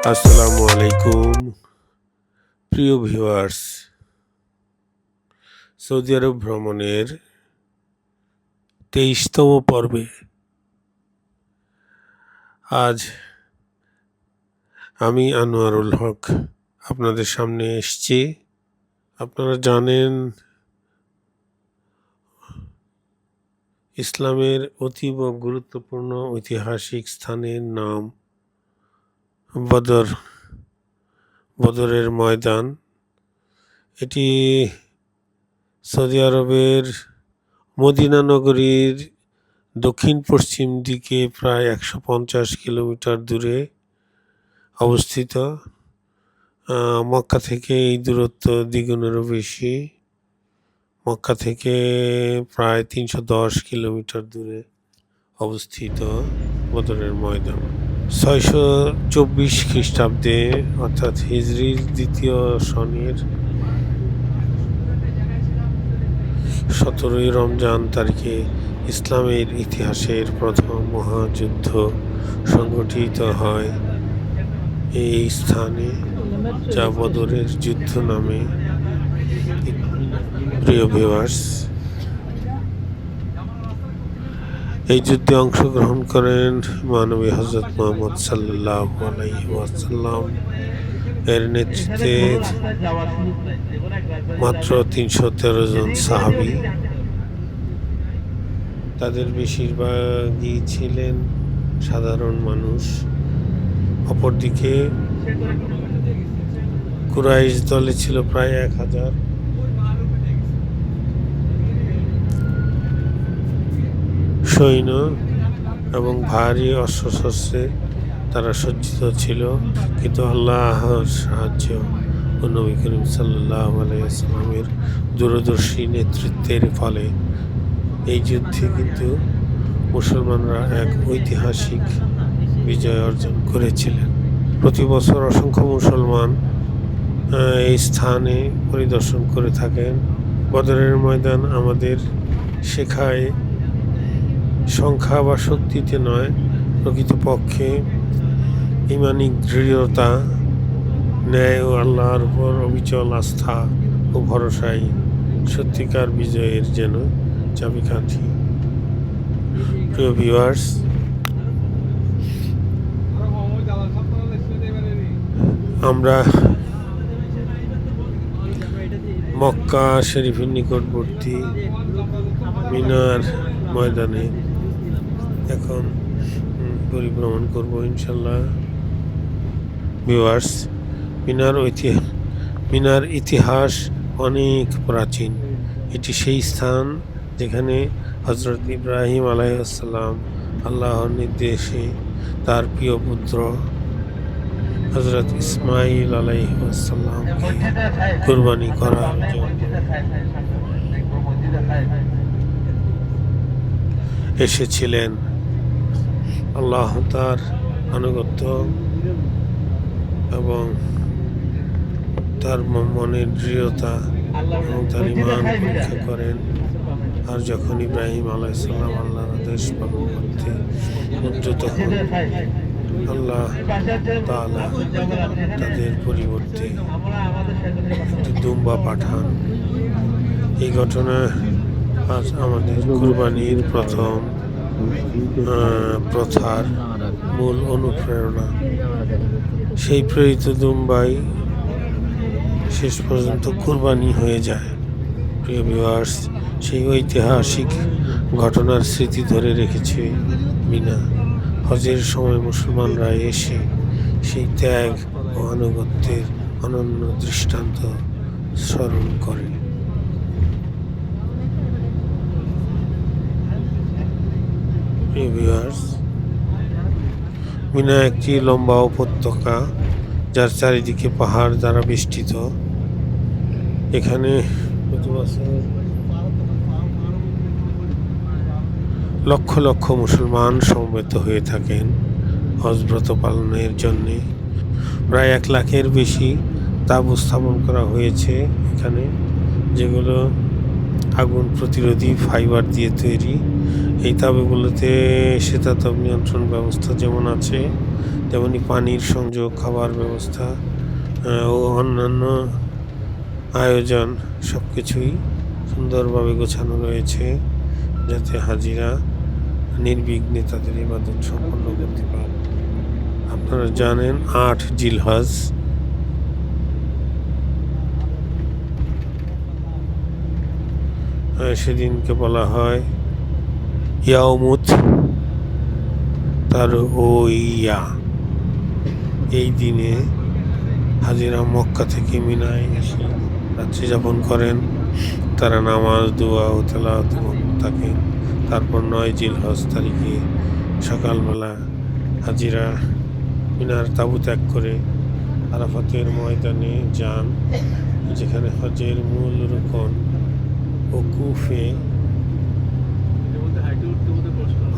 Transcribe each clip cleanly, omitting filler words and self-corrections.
আসসালামু আলাইকুম প্রিয় ভিউয়ার্স। সৌদি আরব ভ্রমণের ২৩তম পর্বে আজ আমি আনোয়ারুল হক আপনাদের সামনে এসেছি। আপনারা জানেন ইসলামের অতীব গুরুত্বপূর্ণ ঐতিহাসিক স্থানের নাম বদরের ময়দান। এটি সৌদি আরবের মদিনা নগরীর দক্ষিণ পশ্চিম দিকে প্রায় ১৫০ কিলোমিটার দূরে অবস্থিত। মক্কা থেকে এই দূরত্ব দ্বিগুণেরও বেশি। মক্কা থেকে প্রায় ৩১০ কিলোমিটার দূরে অবস্থিত বদরের ময়দান। ৬২৪ খ্রিস্টাব্দে অর্থাৎ হিজরির দ্বিতীয় সনের ১৭ই রমজান তারিখে ইসলামের ইতিহাসের প্রথম মহাযুদ্ধ সংগঠিত হয় এই স্থানে, যা বদরের যুদ্ধ নামে। প্রিয় ভিউয়ার্স, এই যুদ্ধে অংশগ্রহণ করেন মহানবী হযরত মুহাম্মদ সাল্লাল্লাহু আলাইহি ওয়াসাল্লাম এর নেতৃত্বে মাত্র ৩১৩ জন সাহাবী। তাদের বেশিরভাগই ছিলেন সাধারণ মানুষ। অপরদিকে কুরাইশ দলে ছিল প্রায় ১,০০০ সৈন্য এবং ভারী অস্ত্রশস্ত্রে তারা সজ্জিত ছিল, কিন্তু আল্লাহর সাহায্য ও নবী করিম সাল্লাল্লাহু আলাইহি ওয়াসাল্লামের দূরদর্শী নেতৃত্বের ফলে এই যুদ্ধে কিন্তু মুসলমানরা এক ঐতিহাসিক বিজয় অর্জন করেছিলেন। প্রতি বছর অসংখ্য মুসলমান এই স্থানে পরিদর্শন করে থাকেন। বদরের ময়দান আমাদের শেখায় সংখ্যা বা শক্তিতে নয়, প্রকৃতপক্ষে ঈমানিক দৃঢ়তা, ন্যায় ও আল্লাহর উপর অবিচল আস্থা ও ভরসাই সত্যিকার বিজয়ের যেন চাবিকাঠি। প্রিয় ভিউয়ার্স, আমরা মক্কা শরীফের নিকটবর্তী মিনার ময়দানে এখন পরিভ্রমণ করব ইনশাল্লাহ। ভিউয়ার্স, মিনার ইতিহাস অনেক প্রাচীন। এটি সেই স্থান যেখানে হযরত ইব্রাহিম আলাইহিস সালাম আল্লাহর নির্দেশে তার প্রিয় পুত্র হযরত ইসমাঈল আলাইহিস সালামকে কুরবানি করার জন্য এসেছিলেন। আল্লাহ তার আনুগত্য এবং তার মনের দৃঢ়তা এবং তার ঈমান পরীক্ষা করেন। আর যখন ইব্রাহিম আলাইহিস সালাম আল্লাহর আদেশ পালন করতে উদ্যত হন, আল্লাহ তাআলা তাদের পরিবর্তে একটি দুম্বা পাঠান। এই ঘটনা আজ আমাদের কুরবানির প্রথম প্রথার মূল অনুপ্রেরণা। সেই প্রেরিত দুম্বাই শেষ পর্যন্ত কুরবানি হয়ে যায়। প্রিয় ভিউয়ার্স, সেই ঐতিহাসিক ঘটনার স্মৃতি ধরে রেখেছে মিনা। হজের সময় মুসলমানরা এসে সেই ত্যাগ ও আনুগত্যের অনন্য দৃষ্টান্ত স্মরণ করে। প্রিয় ভিউয়ার্স, মিনা একটি লম্বা উপত্যকা যার চারিদিকে পাহাড় দ্বারা বেষ্টিত। এখানে প্রতি বছর লক্ষ লক্ষ মুসলমান সমবেত হয়ে থাকেন হজব্রত পালনের জন্যে। প্রায় ১ লাখের বেশি তাঁবু স্থাপন করা হয়েছে এখানে, যেগুলো আগুন প্রতিরোধী ফাইবার দিয়ে তৈরি। এই তাঁবুগুলোতে শীতাতপ নিয়ন্ত্রণ ব্যবস্থা যেমন আছে, তেমনি পানির সংযোগ, খাবার ব্যবস্থা ও অন্যান্য আয়োজন সবকিছুই সুন্দরভাবে গোছানো রয়েছে, যাতে হাজিরা নির্বিঘ্নে তাদের ইবাদত সম্পন্ন করতে পারে। আপনারা জানেন ৮ জিলহজ সেদিনকে বলা হয় ইয়াউমুত তারউইয়া। এই দিনে হাজিরা মক্কা থেকে মিনায় এসে রাত্রি যাপন করেন। তারা নামাজ, দোয়া ও তেলাওয়াতে মগ্ন থাকেন। তারপর ৯ জিলহজ তারিখে সকালবেলা হাজিরা মিনার তাঁবু ত্যাগ করে আরাফাতের ময়দানে যান, যেখানে হজের মূল রুকন ওকুফে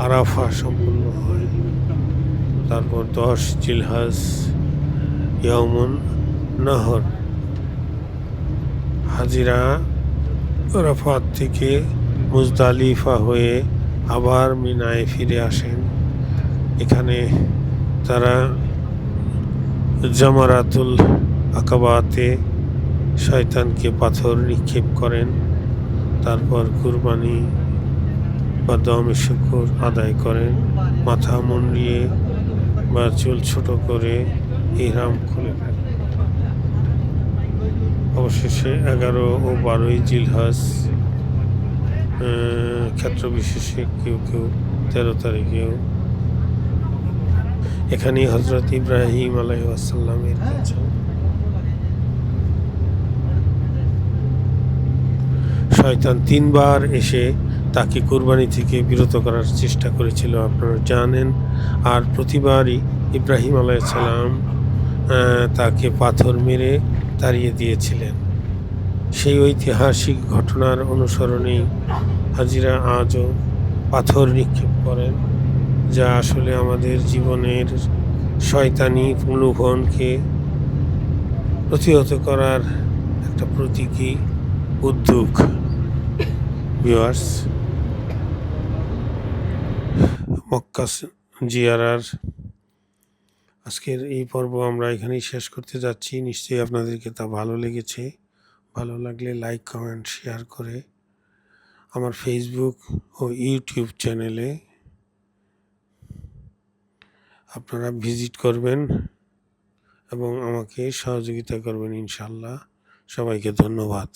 আরাফা সম্পন্ন হয়। তারপর ১০ জিলহজ ইয়াউমুন নহর হাজিরা আরাফাত থেকে মুজদালিফা হয়ে আবার মিনায় ফিরে আসেন। এখানে তারা জামারাতুল আকাবাতে শয়তানকে পাথর নিক্ষেপ করেন। তারপর কুরবানি বা দমে শুকর আদায় করেন। মাথা মুন্ডিয়ে বা চুল ছোট করে ইহরাম খুলে ফেলেন। অবশেষে ১১ ও ১২ জিলহজ ক্ষেত্র বিশেষে কেউ ১৩ তারিখেও এখানেই হজরত ইব্রাহিম আলাইহিসসালামের কাছে শয়তান ৩ বার এসে তাকে কুরবানি থেকে বিরত করার চেষ্টা করেছিল, আপনারা জানেন। আর প্রতিবারই ইব্রাহিম আলাইহিসসালাম তাকে পাথর মেরে তাড়িয়ে দিয়েছিলেন। সেই ঐতিহাসিক ঘটনার অনুসরণেই হাজিরা আজও পাথর নিক্ষেপ করেন, যা আসলে আমাদের জীবনের শয়তানি প্রলোভনকে প্রতিহত করার একটা প্রতীকী উদ্যোগ। ভিউয়ার্স, মক্কা জিয়ারার আজকের এই পর্ব আমরা এখানেই শেষ করতে যাচ্ছি। নিশ্চয়ই আপনাদেরকে তা ভালো লেগেছে। ভালো লাগলে লাইক, কমেন্ট, শেয়ার করে আমার ফেসবুক ও ইউটিউব চ্যানেলে আপনারা ভিজিট করবেন এবং আমাকে সহযোগিতা করবেন ইনশাআল্লাহ। সবাইকে ধন্যবাদ।